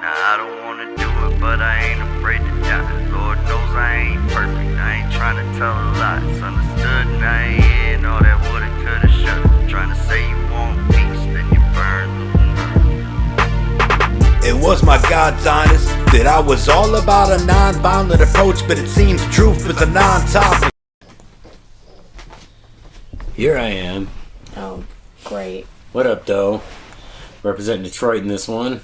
Now I don't wanna do it, but I ain't afraid to die. Lord knows I ain't perfect, I ain't trying to tell a lie. It's understood and I ain't hearing all that woulda, coulda, shoulda. Trying to say you want peace, then you burn the. It was my God's honest that I was all about a non-violent approach, but it seems truth was a non-topic. Here I am. Oh, great. What up, though? Representing Detroit in this one.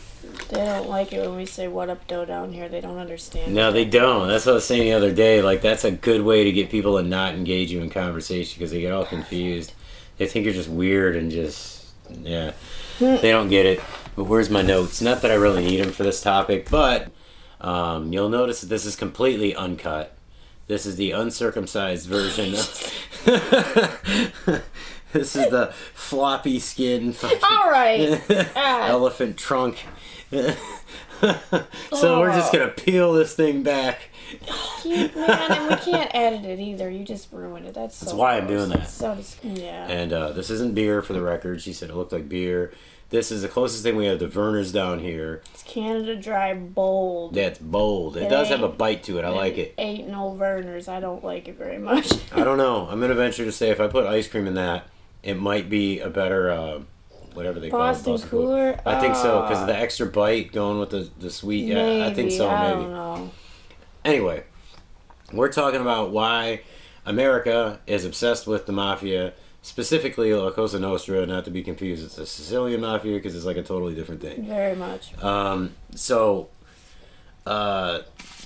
They don't like it when we say what up, doe down here. They don't understand. No, they don't. That's what I was saying the other day. Like, that's a good way to get people to not engage you in conversation because they get all confused. They think you're just weird and just, yeah. They don't get it. But where's my notes? Not that I really need them for this topic, but you'll notice that this is completely uncut. This is the uncircumcised version. This is the floppy skin. All right. Elephant trunk. So we're just gonna peel this thing back. Man, and we can't edit it either. You just ruined it. That's why I'm doing that. So yeah. And this isn't beer, for the record. She said it looked like beer. This is the closest thing we have to Verner's down here. It's Canada Dry Bold. Yeah, it's bold. It does have a bite to it. I like it. Ain't no Verner's. I don't like it very much. I don't know. I'm gonna venture to say if I put ice cream in that, it might be a better. Whatever they call it. Boston Cooler? I think so, because of the extra bite going with the sweet. Yeah, maybe. I think so, maybe. I don't know. Anyway, we're talking about why America is obsessed with the Mafia, specifically La Cosa Nostra, not to be confused. It's the Sicilian Mafia, because it's like a totally different thing. Very much.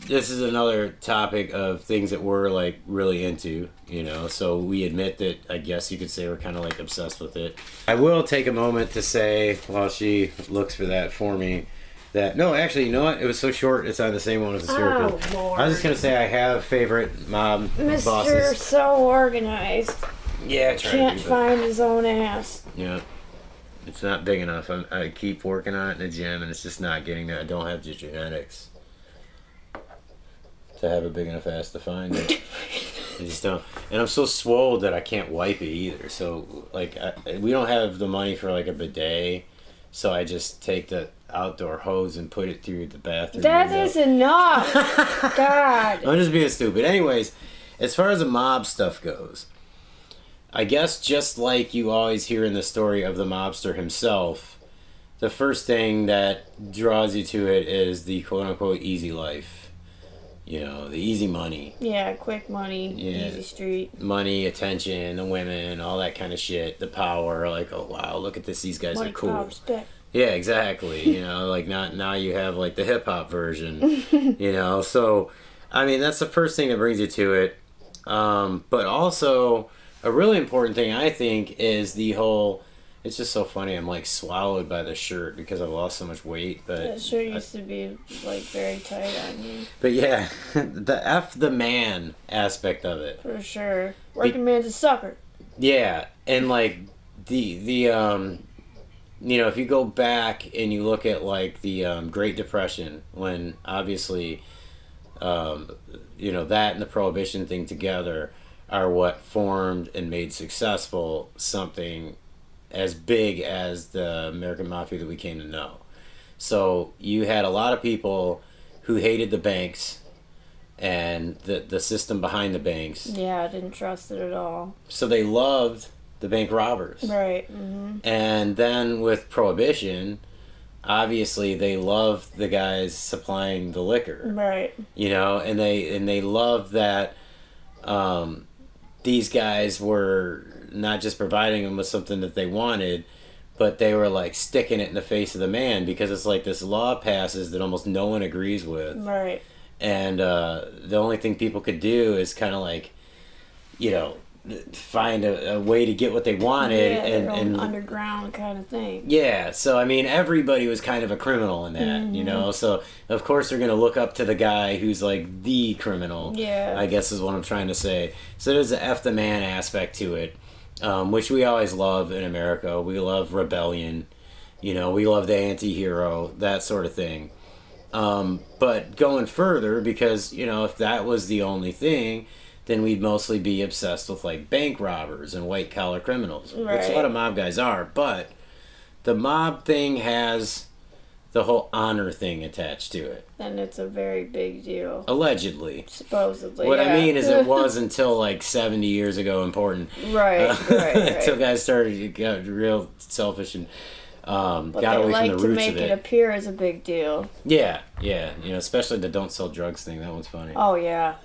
This is another topic of things that we're like really into, you know, so we admit that I guess you could say we're kind of like obsessed with it. I will take a moment to say, while she looks for that for me, that no, actually, you know what, it was so short it's on the same one as the serial killer. Lord. I was just gonna say I have favorite mob Mr. bosses. So organized. Yeah, try Can't to find his own ass. Yeah, it's not big enough. I keep working on it in the gym and it's just not getting there. I don't have the genetics to have a big enough ass to find it. I just don't. And I'm so swole that I can't wipe it either. So, like, we don't have the money for, like, a bidet. So I just take the outdoor hose and put it through the bathroom. That is enough. God. I'm just being stupid. Anyways, as far as the mob stuff goes, I guess just like you always hear in the story of the mobster himself, the first thing that draws you to it is the quote-unquote easy life. You know, the easy money. Yeah, quick money, easy street. Money, attention, the women, all that kind of shit. The power, like, oh wow, look at this, these guys money, are cool. power, respect. Yeah, exactly. You know, like now you have like the hip hop version. You know, so I mean that's the first thing that brings you to it. But also a really important thing I think is the whole. It's just so funny. I'm like swallowed by the shirt because I've lost so much weight. But that shirt used to be like very tight on you. But yeah, the man aspect of it. For sure. Working man's a sucker. Yeah, and like the you know, if you go back and you look at like the Great Depression, when obviously you know, that and the Prohibition thing together are what formed and made successful something as big as the American Mafia that we came to know. So you had a lot of people who hated the banks and the system behind the banks. Yeah, I didn't trust it at all. So they loved the bank robbers. Right. Mm-hmm. And then with Prohibition, obviously they loved the guys supplying the liquor. Right. You know, and they loved that these guys were not just providing them with something that they wanted, but they were like sticking it in the face of the man, because it's like this law passes that almost no one agrees with. Right. And the only thing people could do is kind of like, you know, find a way to get what they wanted. Yeah, and underground kind of thing. Yeah, so I mean everybody was kind of a criminal in that, you know, so of course they're going to look up to the guy who's like the criminal. Yeah, I guess is what I'm trying to say. So there's the F the man aspect to it, which we always love in America. We love rebellion, you know, we love the anti-hero, that sort of thing. But going further, because, you know, if that was the only thing, then we'd mostly be obsessed with like bank robbers and white collar criminals, right. which a lot of mob guys are. But the mob thing has the whole honor thing attached to it. Then it's a very big deal. Allegedly. Supposedly. What yeah. I mean is, it was until like 70 years ago important. Right. Until guys started got real selfish and but got away like from the roots to of make it. it appear as a big deal. Yeah. Especially the don't sell drugs thing. That one's funny. Oh yeah.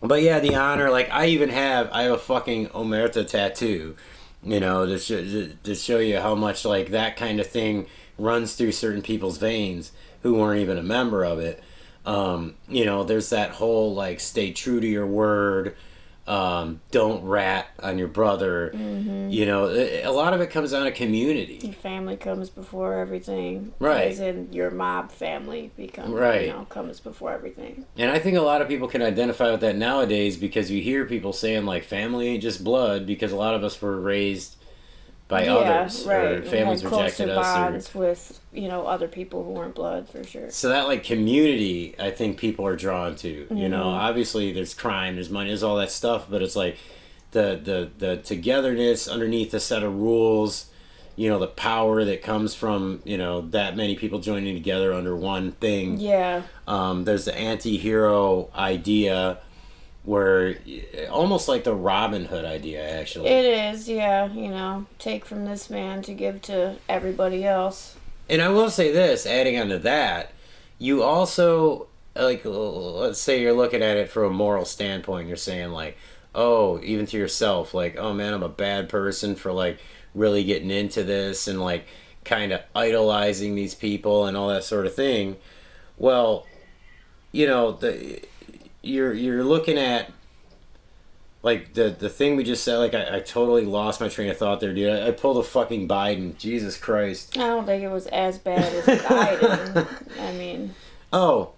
But yeah, the honor. Like I have a fucking omerta tattoo. To show you how much like that kind of thing runs through certain people's veins who weren't even a member of it. There's that whole like stay true to your word, don't rat on your brother. A lot of it comes down to community. Your family comes before everything. Right. As in your mob family comes before everything. And I think a lot of people can identify with that nowadays because you hear people saying like family ain't just blood, because a lot of us were raised by others, or families rejected us, bonds with other people who weren't blood, for sure. So that like community, I think people are drawn to. Obviously there's crime, there's money, there's all that stuff, but it's like the togetherness underneath a set of rules. The power that comes from that many people joining together under one thing. Yeah. There's the anti-hero idea, where almost like the Robin Hood idea, actually. It is, yeah. Take from this man to give to everybody else. And I will say this, adding on to that, you also, like, let's say you're looking at it from a moral standpoint, you're saying, like, oh, even to yourself, like, oh man, I'm a bad person for, like, really getting into this and, like, kind of idolizing these people and all that sort of thing. Well, you're looking at like the thing we just said. Like I totally lost my train of thought there, dude. I pulled a fucking Biden. Jesus Christ. I don't think it was as bad as Biden. I mean. Oh,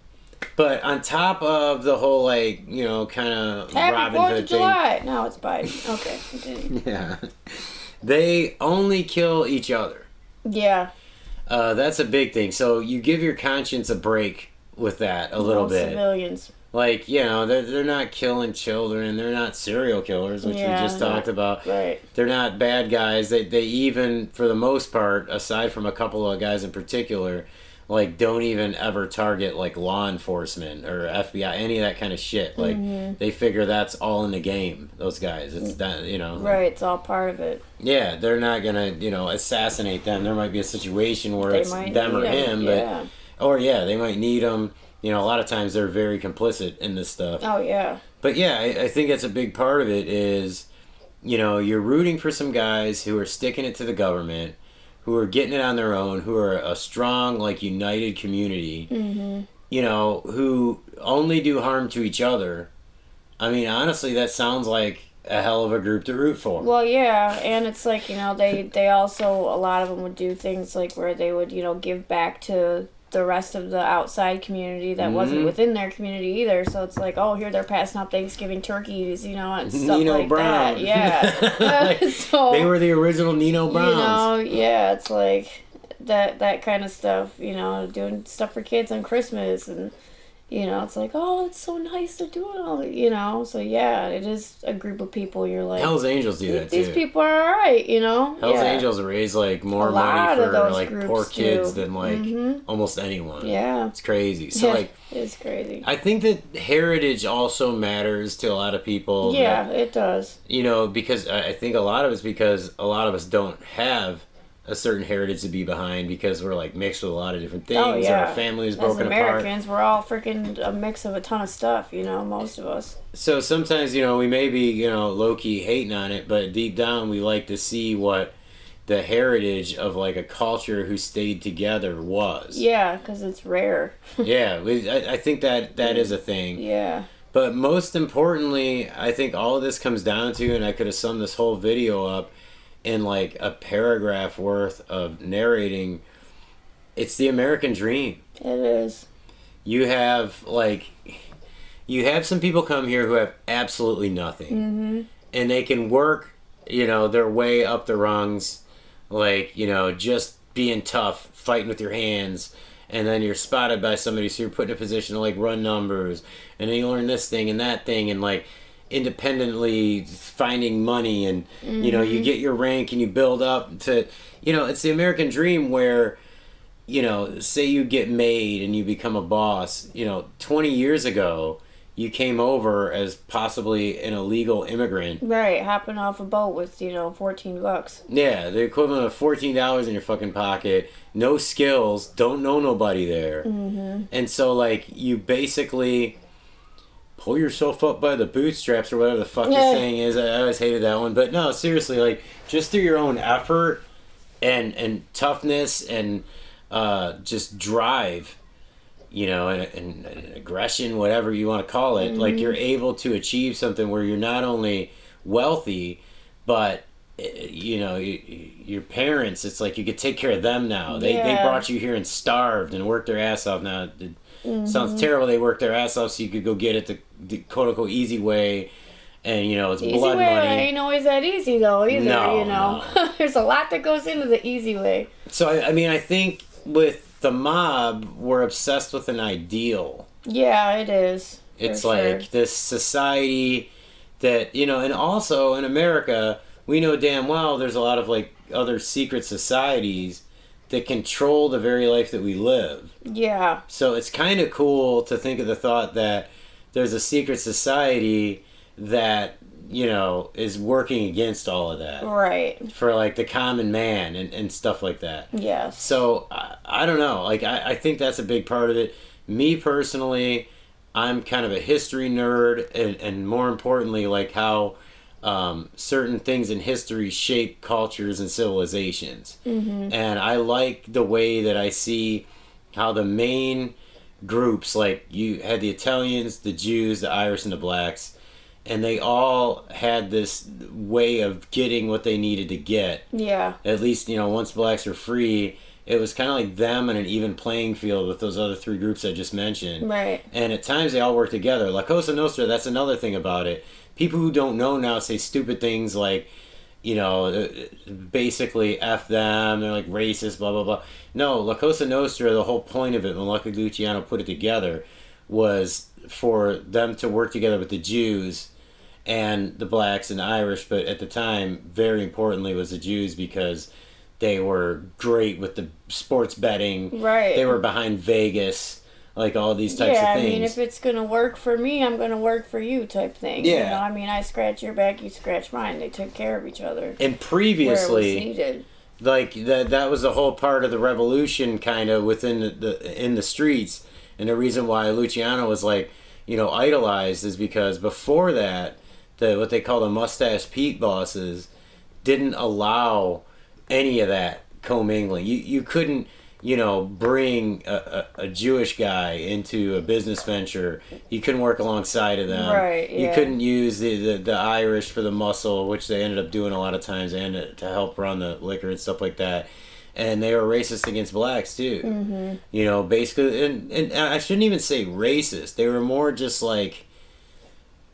but on top of the whole like kind of Robin Hood thing. July. No, it's Biden. Okay, continue. Yeah, they only kill each other. Yeah. That's a big thing. So you give your conscience a break with that a little bit. Civilians. Like, they're not killing children. They're not serial killers, which we just talked about. Right. They're not bad guys. They even, for the most part, aside from a couple of guys in particular, like, don't even ever target, like, law enforcement or FBI, any of that kind of shit. Like, they figure that's all in the game, those guys. It's that, Right, it's all part of it. Yeah, they're not gonna, assassinate them. There might be a situation where it's them or him, but... Or, they might need them. A lot of times they're very complicit in this stuff. Oh, yeah. But yeah, I think that's a big part of it is, you're rooting for some guys who are sticking it to the government, who are getting it on their own, who are a strong, like, united community, who only do harm to each other. I mean, honestly, that sounds like a hell of a group to root for. Well, yeah, and it's like, they also, a lot of them would do things like where they would, give back to the rest of the outside community that wasn't within their community either. So it's like, oh, here they're passing out Thanksgiving turkeys, and stuff Nino like Brown. that. Yeah. So, they were the original Nino Browns. It's like that kind of stuff, doing stuff for kids on Christmas, and it's like, oh, it's so nice to do it all, so yeah, it is a group of people. You're like, Hell's Angels do that too. These people are alright, Hell's Angels raise like more money for like poor kids than like almost anyone. Yeah, it's crazy. So like, it's crazy. I think that heritage also matters to a lot of people. Yeah, it does. Because I think a lot of it's because a lot of us don't have a certain heritage to be behind because we're like mixed with a lot of different things. Oh, yeah. Our family is broken apart. As Americans, we're all freaking a mix of a ton of stuff, most of us. So sometimes, we may be, low-key hating on it, but deep down we like to see what the heritage of like a culture who stayed together was. Yeah, because it's rare. Yeah, I think that is a thing. Yeah. But most importantly, I think all of this comes down to, and I could have summed this whole video up in like a paragraph worth of narrating, it's the American dream. It is. You have some people come here who have absolutely nothing, and they can work their way up the rungs, like just being tough, fighting with your hands, and then you're spotted by somebody, so you're put in a position to like run numbers, and then you learn this thing and that thing, and like independently finding money, and you get your rank and you build up to it's the American dream where you know, say you get made and you become a boss, you know, 20 years ago, you came over as possibly an illegal immigrant. Right, hopping off a boat with, you know, $14. Yeah, the equivalent of $14 in your fucking pocket, no skills, don't know nobody there. Mm-hmm. And so, like, you basically pull yourself up by the bootstraps or whatever the fuck the saying is. I always hated that one. But no, seriously, like, just through your own effort and toughness and just drive, you know, and aggression, whatever you want to call it, like, you're able to achieve something where you're not only wealthy, but, you know, your parents, it's like you could take care of them now. They brought you here and starved and worked their ass off. Now, it sounds terrible. They worked their ass off so you could go get it the quote-unquote easy way. And, you know, it's easy blood way money. ain't always that easy, though, either, No, you know. no. There's a lot that goes into the easy way. So, I mean, I think with the mob, we're obsessed with an ideal. Yeah, it is. It's for like sure. this society that, you know, and also in America, we know damn well there's a lot of, like, other secret societies that control the very life that we live. Yeah. So it's kind of cool to think of the thought that there's a secret society that, you know, is working against all of that. Right. For, like, the common man and stuff like that. Yes. So, I don't know. Like, I think that's a big part of it. Me, personally, I'm kind of a history nerd. And more importantly, like, how certain things in history shape cultures and civilizations. Mm-hmm. And I like the way that I see how the main groups, like, you had the Italians, the Jews, the Irish, and the blacks, and they all had this way of getting what they needed to get. Yeah. At least, you know, once blacks were free, it was kind of like them on an even playing field with those other three groups I just mentioned. Right. And at times they all work together. La Cosa Nostra, that's another thing about it. People who don't know now say stupid things like, you know, basically F them, they're like racist, blah, blah, blah. No, La Cosa Nostra, the whole point of it, when Lucky Luciano put it together, was for them to work together with the Jews and the blacks and the Irish, but at the time, very importantly, was the Jews, because they were great with the sports betting. Right. They were behind Vegas, like all these types yeah, of things. I mean, if it's going to work for me, I'm going to work for you type thing. Yeah. You know, I mean, I scratch your back, you scratch mine. They took care of each other. And Where previously, it was needed. like that was a whole part of the revolution, kind of within in the streets. And the reason why Luciano was, like, you know, idolized is because before that, what they call the Mustache Pete bosses didn't allow any of that commingling. You couldn't, you know, bring a Jewish guy into a business venture. You couldn't work alongside of them. Right, You yeah. couldn't use the Irish for the muscle, which they ended up doing a lot of times, and to help run the liquor and stuff like that. And they were racist against blacks too. Mm-hmm. You know, basically, and I shouldn't even say racist. They were more just like,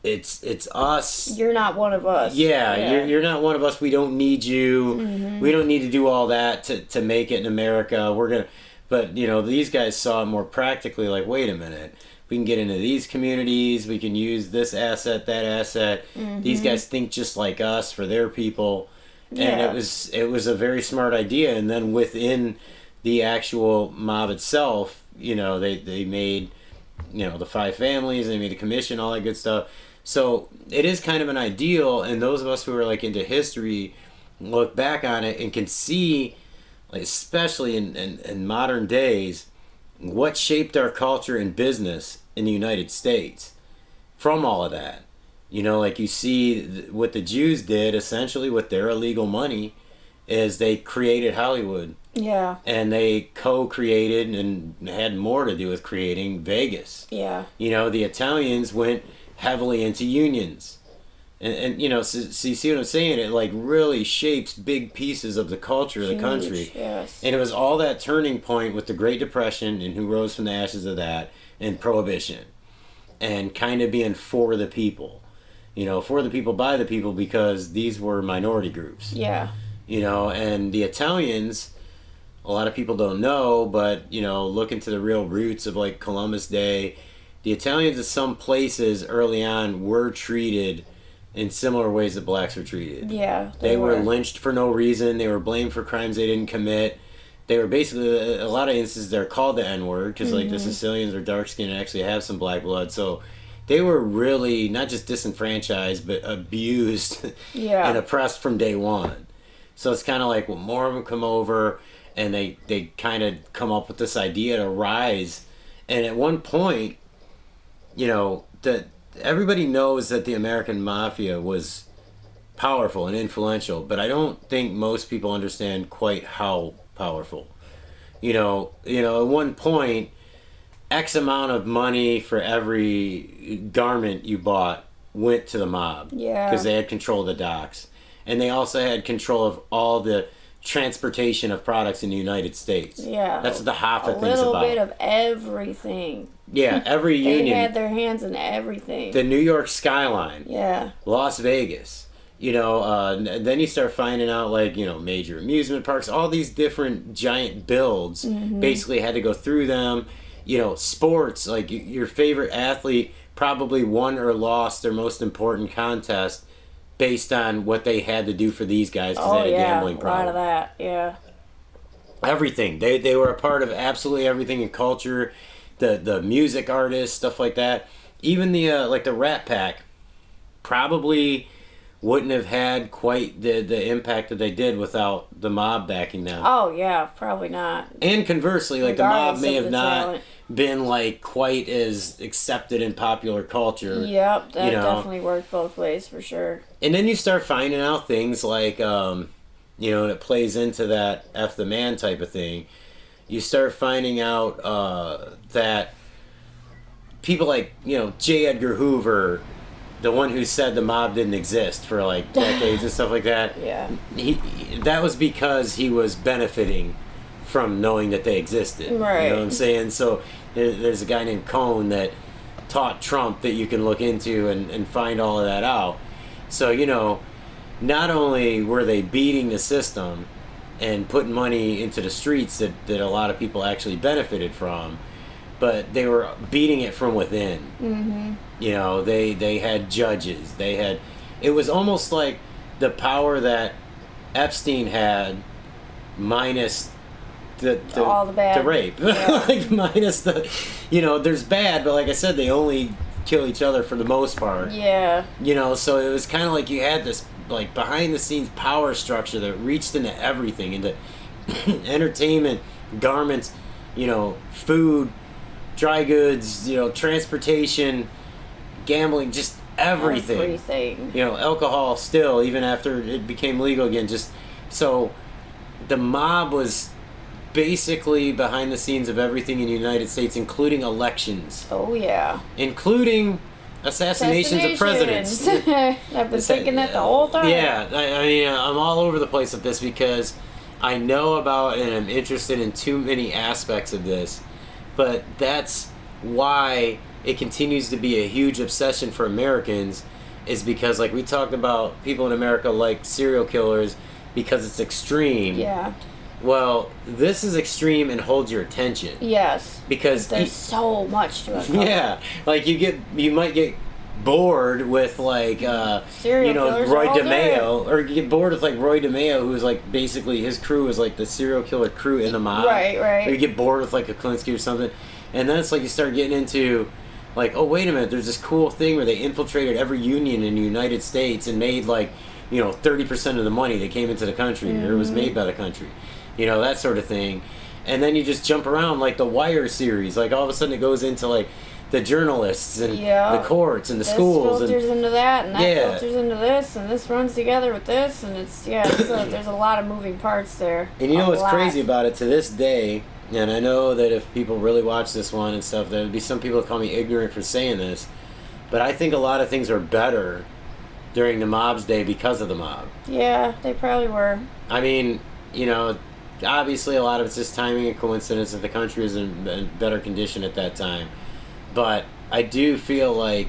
it's us. You're not one of us. Yeah, you're not one of us. We don't need you. Mm-hmm. We don't need to do all that to make it in America. We're gonna, but, you know, these guys saw it more practically. Like, wait a minute, we can get into these communities. We can use this asset, that asset. Mm-hmm. These guys think just like us for their people, and Yeah. it was a very smart idea. And then within the actual mob itself, you know, they made, you know, the 5 families. They made a commission, all that good stuff. So it is kind of an ideal, and those of us who are, like, into history look back on it and can see, like, especially in modern days, what shaped our culture and business in the United States from all of that. You know, like, you see what the Jews did essentially with their illegal money is they created Hollywood. Yeah. And they co-created and had more to do with creating Vegas. Yeah. You know, the Italians went heavily into unions. And you know, so you see what I'm saying? It, like, really shapes big pieces of the culture of the country. Yes. And it was all that turning point with the Great Depression and who rose from the ashes of that, and Prohibition. And kind of being for the people. You know, for the people, by the people, because these were minority groups. Yeah. You know, and the Italians, a lot of people don't know, but, you know, look into the real roots of, like, Columbus Day. The Italians in some places early on were treated in similar ways that blacks were treated. Yeah. They were lynched for no reason. They were blamed for crimes they didn't commit. they were basically, a lot of instances they're called the N-word because like the Sicilians are dark skinned and actually have some black blood, so they were really not just disenfranchised but abused and oppressed from day one. So it's kind of like when more of them come over and they kind of come up with this idea to rise, and at one point, you know, that everybody knows that the American Mafia was powerful and influential, but I don't think most people understand quite how powerful. You know, at one point, X amount of money for every garment you bought went to the mob. Yeah. Because they had control of the docks. And they also had control of all the transportation of products in the United States. Yeah. That's what the Hoffa thing's A little about. bit of everything. Yeah, every union. They had their hands in everything. The New York skyline. Yeah. Las Vegas. You know, then you start finding out, like, you know, major amusement parks, all these different giant builds basically had to go through them. You know, sports, like your favorite athlete probably won or lost their most important contest based on what they had to do for these guys because they had a gambling problem. A lot of that, yeah. Everything. They were a part of absolutely everything in culture, the music artists, stuff like that. Even the like the Rat Pack probably wouldn't have had quite the impact that they did without the mob backing them. Oh yeah, probably not. And conversely, like Regardless the mob may of have the not talent. been like quite as accepted in popular culture. Yep, that you know? definitely worked both ways for sure. And then you start finding out things like, you know, and it plays into that F the man type of thing. You start finding out that people like, you know, J. Edgar Hoover, the one who said the mob didn't exist for like decades and stuff like that. Yeah. That was because he was benefiting from knowing that they existed. Right. You know what I'm saying? So there's a guy named Cohn that taught Trump that you can look into and find all of that out. So, you know, not only were they beating the system and putting money into the streets that a lot of people actually benefited from, but they were beating it from within. Mm-hmm. You know, they had judges. It was almost like the power that Epstein had minus all the bad. the rape. Yeah. Like minus the, you know, there's bad, but like I said, they only kill each other for the most part. Yeah. You know, so it was kind of like you had this like behind the scenes power structure that reached into everything, into entertainment, garments, you know, food, dry goods, you know, transportation, gambling, just everything. Everything. You know, alcohol still, even after it became legal again. Just so the mob was basically behind the scenes of everything in the United States, including elections. Oh yeah. Including assassinations of presidents. I've been thinking that the whole time. Yeah, I mean, I'm all over the place with this because I know about and I'm interested in too many aspects of this, but that's why it continues to be a huge obsession for Americans, is because, like we talked about, people in America like serial killers because it's extreme. Yeah. Well, this is extreme and holds your attention. Yes. Because there's so much to it. Yeah, like you might get bored with like Serial you know, killers Roy all day. DeMeo, or you get bored with like Roy DeMeo, who was like basically his crew was like the serial killer crew in the mob. Right. Or you get bored with like a Klinsky or something, and then it's like you start getting into like, oh wait a minute, there's this cool thing where they infiltrated every union in the United States and made like, you know, 30% of the money that came into the country or was made by the country. You know, that sort of thing. And then you just jump around like the Wire series. Like all of a sudden it goes into like the journalists and the courts and the schools. This filters into that, and that Yeah. filters into this, and this runs together with this, and it's there's a lot of moving parts there. And you know what's crazy about it to this day, and I know that if people really watch this one and stuff, there would be some people that call me ignorant for saying this, but I think a lot of things are better during the mob's day because of the mob. Yeah, they probably were. I mean, you know, obviously a lot of it's just timing and coincidence that the country was in better condition at that time. But I do feel like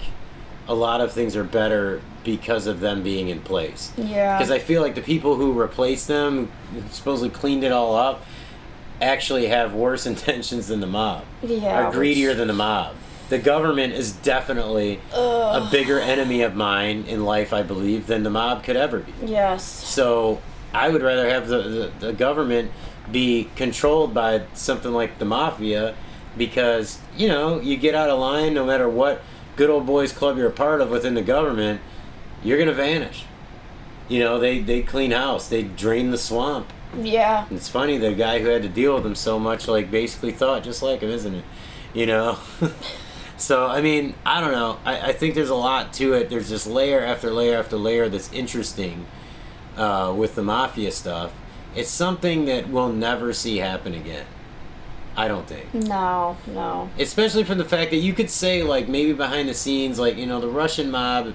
a lot of things are better because of them being in place. Yeah. Because I feel like the people who replaced them, who supposedly cleaned it all up, actually have worse intentions than the mob. Yeah. Are greedier than the mob. The government is definitely a bigger enemy of mine in life, I believe, than the mob could ever be. Yes. So I would rather have the government be controlled by something like the mafia, because you get out of line, no matter what good old boys club you're a part of within the government, you're gonna vanish. They clean house, they drain the swamp. Yeah. It's funny, the guy who had to deal with him so much, like, basically thought just like him, isn't it? So, I mean, I don't know. I think there's a lot to it. There's just layer after layer after layer that's interesting with the mafia stuff. It's something that we'll never see happen again. I don't think. No. Especially from the fact that you could say, like, maybe behind the scenes, like, the Russian mob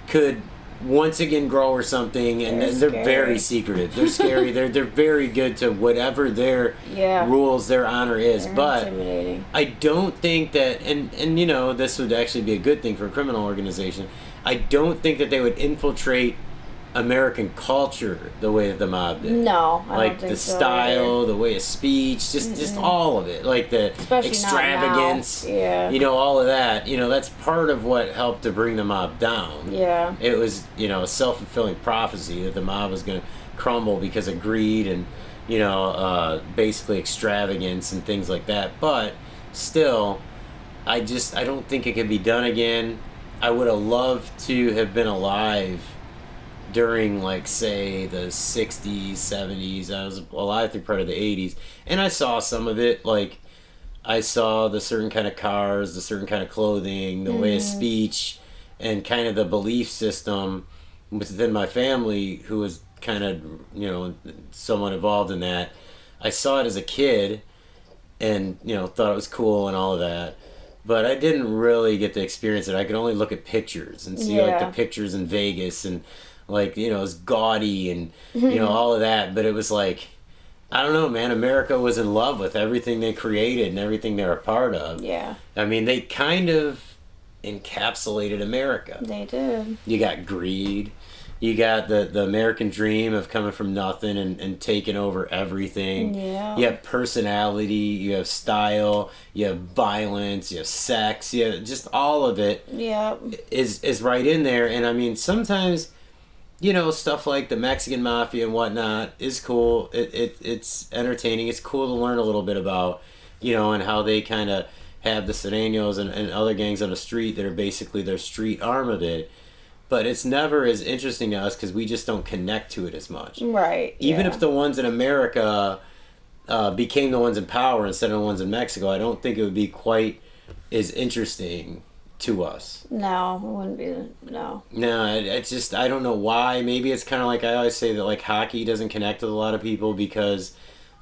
could once again grow or something, and they're very secretive. They're scary. They're very good to whatever their rules, their honor is. They're but intimidating. I don't think that, and this would actually be a good thing for a criminal organization. I don't think that they would infiltrate American culture the way that the mob did. No, I like don't think the so style, either. the way of speech, just all of it, like the Especially extravagance. not now. Yeah. All of that. That's part of what helped to bring the mob down. Yeah. It was a self-fulfilling prophecy that the mob was going to crumble because of greed and basically extravagance and things like that. But still, I don't think it could be done again. I would have loved to have been alive during, like, say, the 60s, 70s. I was alive through part of the 80s, and I saw some of it. Like, I saw the certain kind of cars, the certain kind of clothing, the way of speech, and kind of the belief system within my family, who was kind of, somewhat involved in that. I saw it as a kid and, thought it was cool and all of that. But I didn't really get to experience it. I could only look at pictures and see, like, the pictures in Vegas and, like, it was gaudy and, all of that. But it was like, I don't know, man. America was in love with everything they created and everything they're a part of. Yeah. I mean, they kind of encapsulated America. They did. You got greed. You got the American dream of coming from nothing and taking over everything. Yeah. You have personality, you have style, you have violence, you have sex, you have just all of it. Yeah. Is right in there. And I mean, sometimes, stuff like the Mexican Mafia and whatnot is cool. It's entertaining. It's cool to learn a little bit about, and how they kind of have the Serenos and other gangs on the street that are basically their street arm of it. But it's never as interesting to us because we just don't connect to it as much. Right. Even if the ones in America became the ones in power instead of the ones in Mexico, I don't think it would be quite as interesting to us. No, it wouldn't be. No. No, it's just, I don't know why. Maybe it's kind of like I always say that, like, hockey doesn't connect with a lot of people because,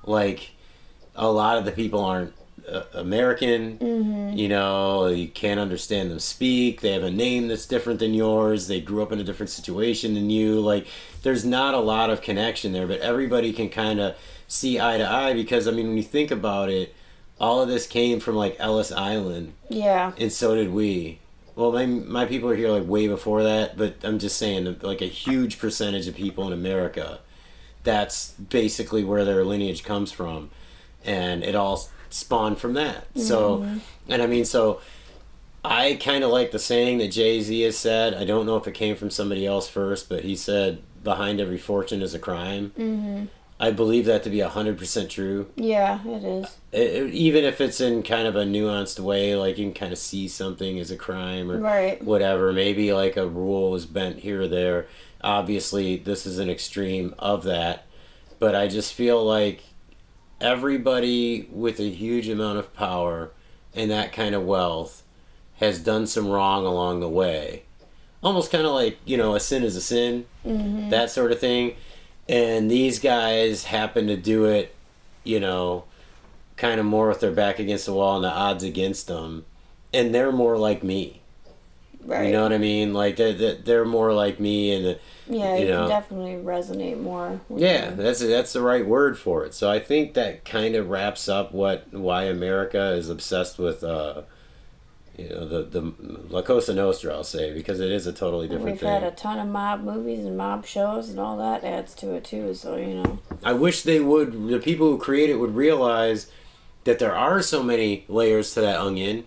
like, a lot of the people aren't American. You can't understand them speak. They have a name that's different than yours. They grew up in a different situation than you. Like, there's not a lot of connection there, but everybody can kind of see eye to eye because, I mean, when you think about it, all of this came from, like, Ellis Island. Yeah. And so did we. Well, my people are here, like, way before that, but I'm just saying, like, a huge percentage of people in America, that's basically where their lineage comes from. And it all spawned from that. So, and I mean, so I kind of like the saying that Jay-Z has said. I don't know if it came from somebody else first, but he said, behind every fortune is a crime. I believe that to be 100% true. Yeah, it is. Even if it's in kind of a nuanced way, like you can kind of see something as a crime or whatever. Maybe like a rule was bent here or there. Obviously, this is an extreme of that. But I just feel like everybody with a huge amount of power and that kind of wealth has done some wrong along the way. Almost kind of like, a sin is a sin, that sort of thing. And these guys happen to do it, kind of more with their back against the wall and the odds against them. And they're more like me. Right. You know what I mean? Like, they're more like me. And yeah, you can definitely resonate more with them. that's the right word for it. So I think that kind of wraps up why America is obsessed with the La Cosa Nostra, I'll say, because it is a totally different thing. We've had a ton of mob movies and mob shows, and all that adds to it too. So I wish the people who create it would realize that there are so many layers to that onion,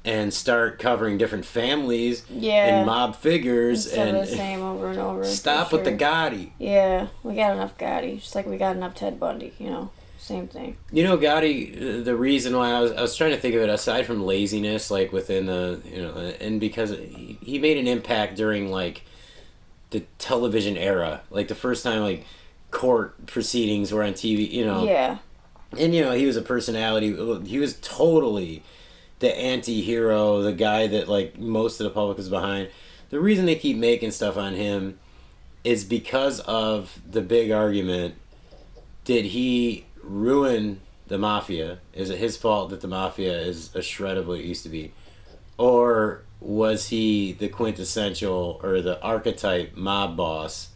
and start covering different families and mob figures instead of the same over and over. Stop with the Gotti. Yeah, we got enough Gotti, just like we got enough Ted Bundy. same thing. You know, Gotti, the reason why I was trying to think of it, aside from laziness, like within the, and because he made an impact during, like, the television era. Like, the first time, like, court proceedings were on TV, Yeah. And, he was a personality. He was totally the anti-hero, the guy that, like, most of the public was behind. The reason they keep making stuff on him is because of the big argument. Did he ruin the Mafia? Is it his fault that the Mafia is a shred of what it used to be? Or was he the quintessential or the archetype mob boss,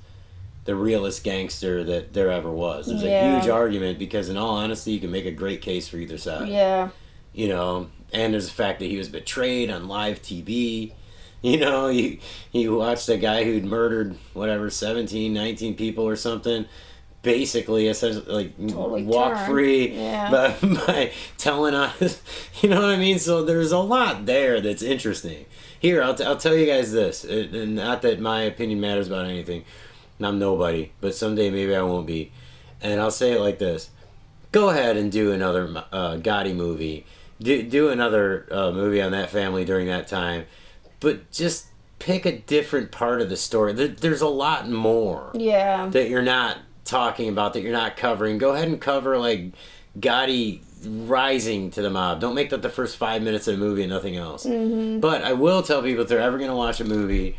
the realest gangster that there ever was? There's a huge argument because, in all honesty, you can make a great case for either side. Yeah. And there's the fact that he was betrayed on live TV. You watched a guy who'd murdered, 17, 19 people or something, basically, essentially, like, totally walk free by telling us, you know what I mean? So there's a lot there that's interesting. Here, I'll tell you guys this, and not that my opinion matters about anything. I'm nobody, but someday maybe I won't be. And I'll say it like this. Go ahead and do another Gotti movie. Do another movie on that family during that time. But just pick a different part of the story. There's a lot more that you're not talking about, that you're not covering. Go ahead and cover, like, Gotti rising to the mob. Don't make that the first 5 minutes of the movie and nothing else. Mm-hmm. But I will tell people, if they're ever going to watch a movie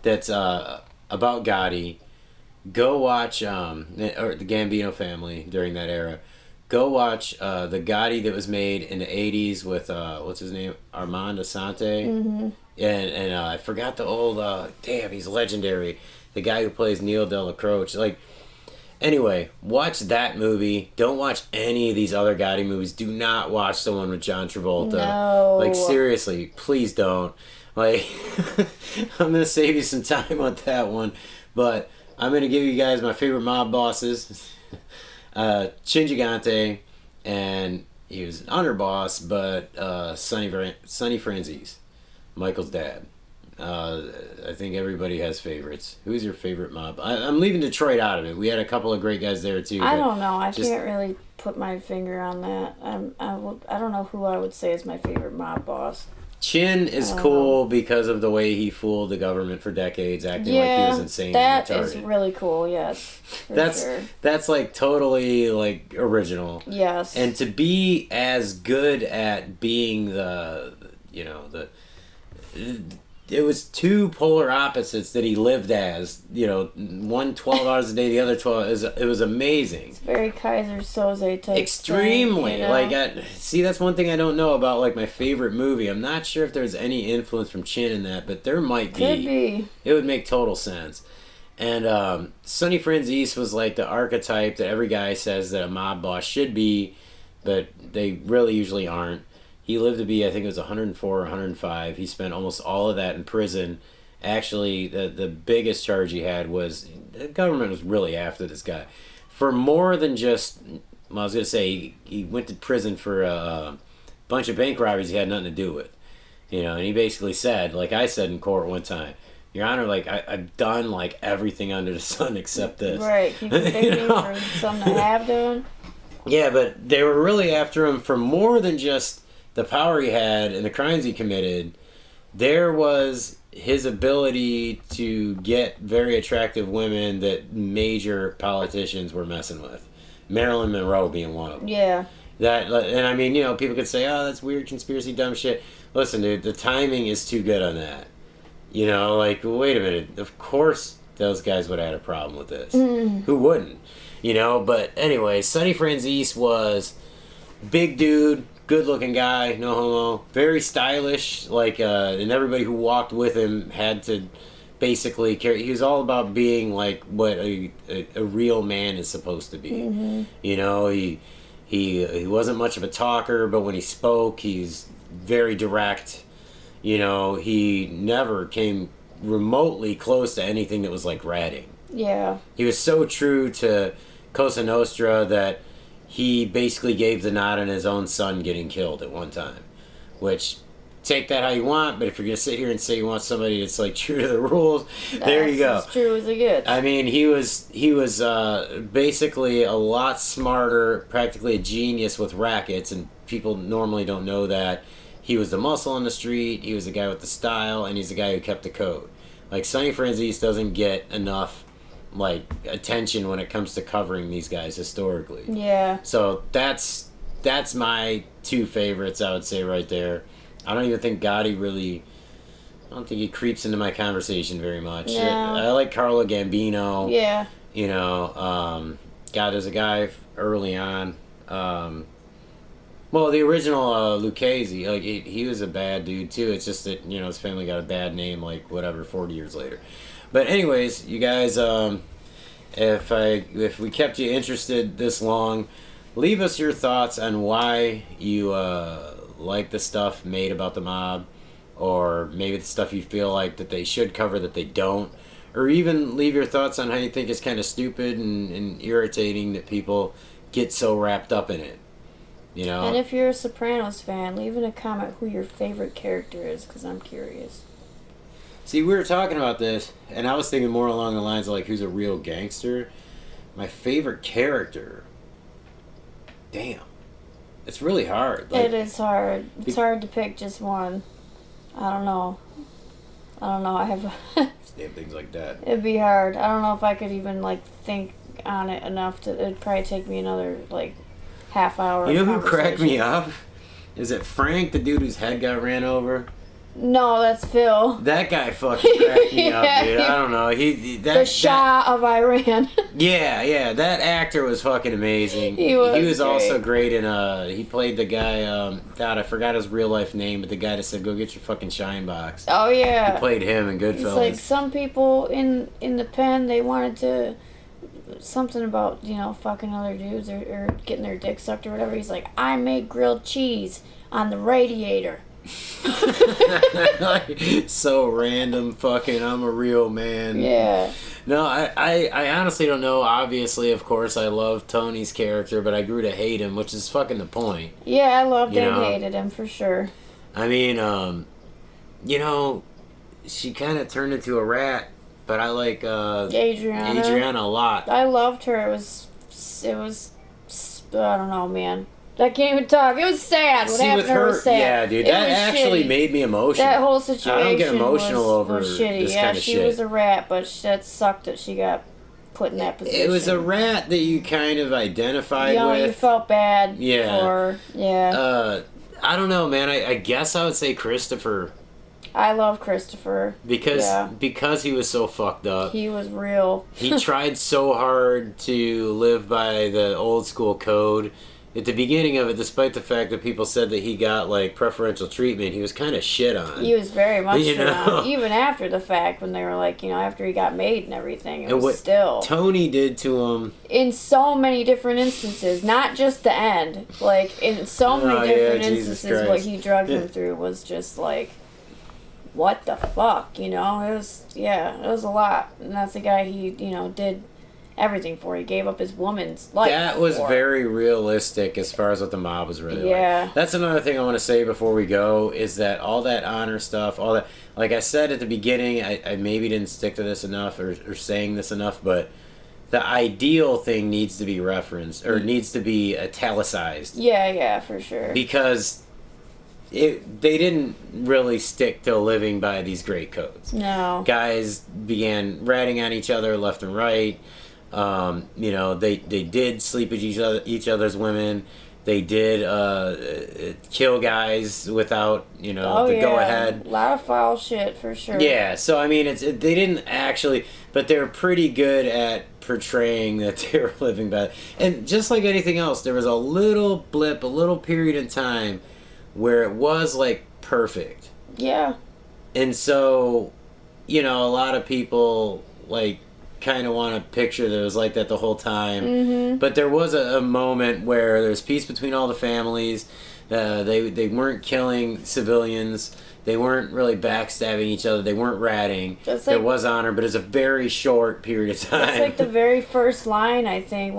that's about Gotti, go watch or the Gambino family during that era. Go watch the Gotti that was made in the 80s with, what's his name? Armand Assante. Mm-hmm. And I forgot the old, damn, he's legendary. The guy who plays Neil Della Croce. Like, anyway, watch that movie. Don't watch any of these other Gotti movies. Do not watch the one with John Travolta. No. Like, seriously, please don't. Like, I'm going to save you some time on that one. But I'm going to give you guys my favorite mob bosses. Chin Gigante, and he was an underboss, but Sonny Franzese, Michael's dad. I think everybody has favorites. Who's your favorite mob? I'm leaving Detroit out of it. We had a couple of great guys there too. I don't know. I can't really put my finger on that. I don't know who I would say is my favorite mob boss. Chin is cool because of the way he fooled the government for decades, acting like he was insane. That and retarded. is really cool. Yes, that's like totally like original. Yes, and to be as good at being it was two polar opposites that he lived as. One 12 hours a day, the other 12. It was amazing. It's very Kaiser Soze type. Extremely. Thing, Like, that's one thing I don't know about, like, my favorite movie. I'm not sure if there's any influence from Chin in that, but there might be. Could be. It would make total sense. And Sonny Franzese was like the archetype that every guy says that a mob boss should be, but they really usually aren't. He lived to be, I think it was 104 or 105. He spent almost all of that in prison. Actually, the biggest charge he had was, the government was really after this guy. For more than just, well, I was going to say, he went to prison for a bunch of bank robberies he had nothing to do with. And he basically said, like I said in court one time, Your Honor, like, I've done, like, everything under the sun except this. Right. Can you convict me for something I have done? Yeah, but they were really after him for more than just the power he had and the crimes he committed. There was his ability to get very attractive women that major politicians were messing with. Marilyn Monroe being one of them. Yeah. And I mean, people could say, oh, that's weird conspiracy dumb shit. Listen, dude, the timing is too good on that. Like, wait a minute. Of course those guys would have had a problem with this. Mm. Who wouldn't? But anyway, Sonny Franzese was big dude, good-looking guy, no homo, very stylish, like, and everybody who walked with him had to basically carry. He was all about being like what a real man is supposed to be. Mm-hmm. He wasn't much of a talker, but when he spoke, he's very direct. He never came remotely close to anything that was like ratting. Yeah. He was so true to Cosa Nostra that he basically gave the nod on his own son getting killed at one time, which take that how you want, but if you're gonna sit here and say you want somebody that's like true to the rules, there you go. That's as true as it gets. I mean, he was basically a lot smarter, practically a genius with rackets, and people normally don't know that. He was the muscle on the street, he was the guy with the style, and he's the guy who kept the code. Like, Sonny Franzese doesn't get enough, like, attention when it comes to covering these guys historically. Yeah. So that's my two favorites, I would say, right there. I don't even think Gotti really... I don't think he creeps into my conversation very much. No. I like Carlo Gambino. Yeah. You know, God, there's a guy early on. Well, the original Lucchese, like he was a bad dude too. It's just that, you know, his family got a bad name, like whatever, 40 years later. But anyways, you guys, if we kept you interested this long, leave us your thoughts on why you like the stuff made about the mob, or maybe the stuff you feel like that they should cover that they don't, or even leave your thoughts on how you think it's kind of stupid and irritating that people get so wrapped up in it. You know? And if you're a Sopranos fan, leave in a comment who your favorite character is, because I'm curious. See, we were talking about this, and I was thinking more along the lines of, like, who's a real gangster. My favorite character... Damn. It's really hard. Like, it is hard. It's hard to pick just one. I don't know. I have... damn things like that. It'd be hard. I don't know if I could even, like, think on it enough to... It'd probably take me another, like, half hour. You know who cracked me up? Is it Frank, the dude whose head got ran over? No, that's Phil. That guy fucking cracked me Yeah. up, dude. I don't know. The Shah of Iran. Yeah. That actor was fucking amazing. He was great. Also great in he played the guy. God, I forgot his real life name, but the guy that said, "Go get your fucking shine box." Oh yeah. He played him in Goodfellas. It's like some people in the pen, they wanted to something about, you know, fucking other dudes or getting their dick sucked or whatever. He's like, I make grilled cheese on the radiator. So random. Fucking, I'm a real man. Yeah. No, I honestly don't know. Obviously, of course, I love Tony's character, but I grew to hate him, which is fucking the point. Yeah, I loved You and know? hated him for sure. I mean, you know, she kind of turned into a rat, but I like Adriana a lot. I loved her. It was I don't know, man. I can't even talk. It was sad. What See, happened with to her her, was sad. yeah, dude, It that was actually shitty. made me emotional. That whole situation I don't get emotional over was shitty. this Yeah, kind of she shit. was a rat, but that sucked that she got put in that position. It was a rat that you kind of identified you know, with. you felt bad Yeah. for. Yeah. I don't know, man. I guess I would say Christopher, I love Christopher. because he was so fucked up. He was real. He tried so hard to live by the old school code. At the beginning of it, despite the fact that people said that he got, like, preferential treatment, he was kind of shit on. He was very much You know? on. Even after the fact, when they were like, you know, after he got made and everything, it And was what still Tony did to him... in so many different instances, not just the end. Like, in so many Oh, yeah, different Jesus instances, what Christ. he drugged Yeah. him through was just like, what the fuck, you know? It was a lot. And that's the guy he, you know, did everything for. He gave up his woman's life. That was for. very realistic as far as what the mob was really Yeah. like. That's another thing I want to say before we go, is that all that honor stuff, all that, like I said at the beginning, I maybe didn't stick to this enough or saying this enough, but the ideal thing needs to be referenced or needs to be italicized. Yeah, for sure. Because they didn't really stick to living by these great codes. No. Guys began ratting on each other left and right. You know, they did sleep with each other's women. They did kill guys without, you know, the go ahead. A lot of foul shit for sure. Yeah, so I mean, they didn't actually, but they were pretty good at portraying that they were living by. And just like anything else, there was a little blip, a little period in time where it was like perfect. Yeah. And so, you know, a lot of people like kind of want to picture that it was like that the whole time. Mm-hmm. But there was a moment where there's peace between all the families. They weren't killing civilians. They weren't really backstabbing each other. They weren't ratting. There was honor, but it's a very short period of time. That's like the very first line, I think,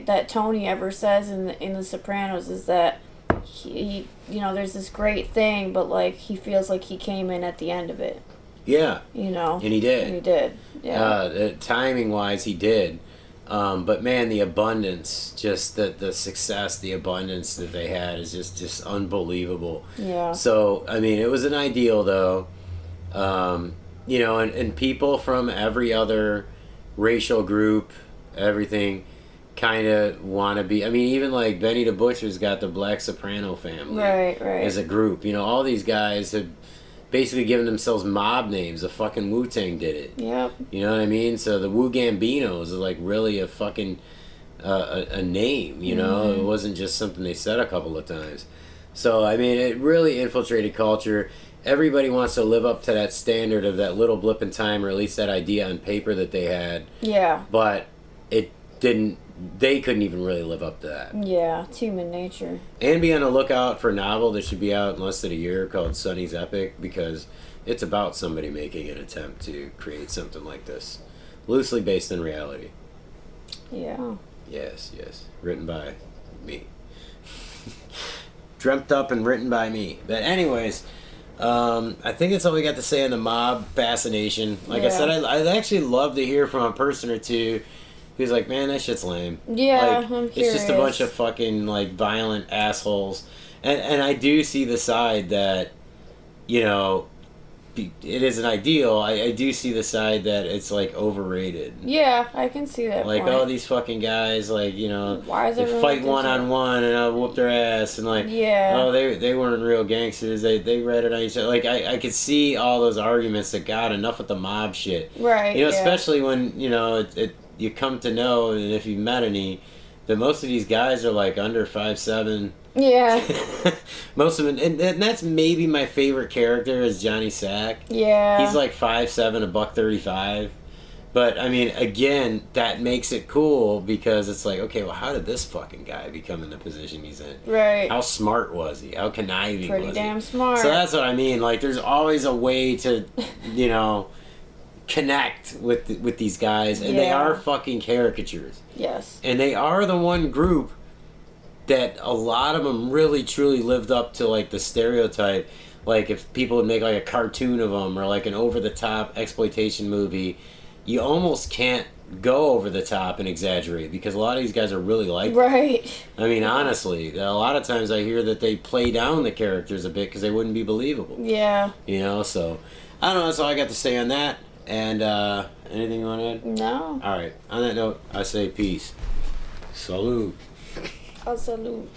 that Tony ever says in the Sopranos is that he you know, there's this great thing, but like he feels like he came in at the end of it. Yeah. You know. And he did. And he did. Yeah. Timing wise, he did. But man, the abundance, just the success, the abundance that they had is just unbelievable. Yeah. So, I mean, it was an ideal, though. You know, and people from every other racial group, everything, kind of want to be. I mean, even like Benny the Butcher's got the Black Soprano family. Right. As a group. You know, all these guys have basically given themselves mob names. The fucking Wu-Tang did it. Yep. You know what I mean? So the Wu Gambinos is like really a fucking a name, you know? It wasn't just something they said a couple of times. So, I mean, it really infiltrated culture. Everybody wants to live up to that standard of that little blip in time, or at least that idea on paper that they had. Yeah. But it didn't, they couldn't even really live up to that. Yeah, it's human nature. And be on the lookout for a novel that should be out in less than a year called Sonny's Epic, because it's about somebody making an attempt to create something like this. Loosely based in reality. Yeah. Yes. Written by me. Dreamt up and written by me. But anyways, I think that's all we got to say on the mob fascination. Like I said, I'd actually love to hear from a person or two who's like, man, that shit's lame. Yeah, like, I'm curious. It's just a bunch of fucking, like, violent assholes. And I do see the side that, you know, it is an ideal. I do see the side that it's, like, overrated. Yeah, I can see that Like, point. all these fucking guys, like, you know, Why is they everyone fight like this? one-on-one and I'll whoop their ass. And, like, Yeah. oh, they weren't real gangsters. They read it on each other. Like, I could see all those arguments that, God, enough with the mob shit. Right, You know, yeah. especially when, you know, you come to know, and if you've met any, that most of these guys are, like, under 5'7". Yeah. Most of them, and that's maybe my favorite character is Johnny Sack. Yeah. He's like 5'7", $135. But I mean, again, that makes it cool because it's like, okay, well, how did this fucking guy become in the position he's in? Right. How smart was he? How conniving Pretty was damn he? smart. So that's what I mean. Like, there's always a way to, you know, connect with these guys, and they are fucking caricatures. Yes. And they are the one group that a lot of them really truly lived up to, like, the stereotype. Like, if people would make like a cartoon of them or like an over-the-top exploitation movie, you almost can't go over the top and exaggerate because a lot of these guys are really like Right. that. I mean, honestly, a lot of times I hear that they play down the characters a bit because they wouldn't be believable. Yeah. You know, so I don't know. That's all I got to say on that. And anything you want to add? No. All right. On that note, I say peace. Salute. I'll salute.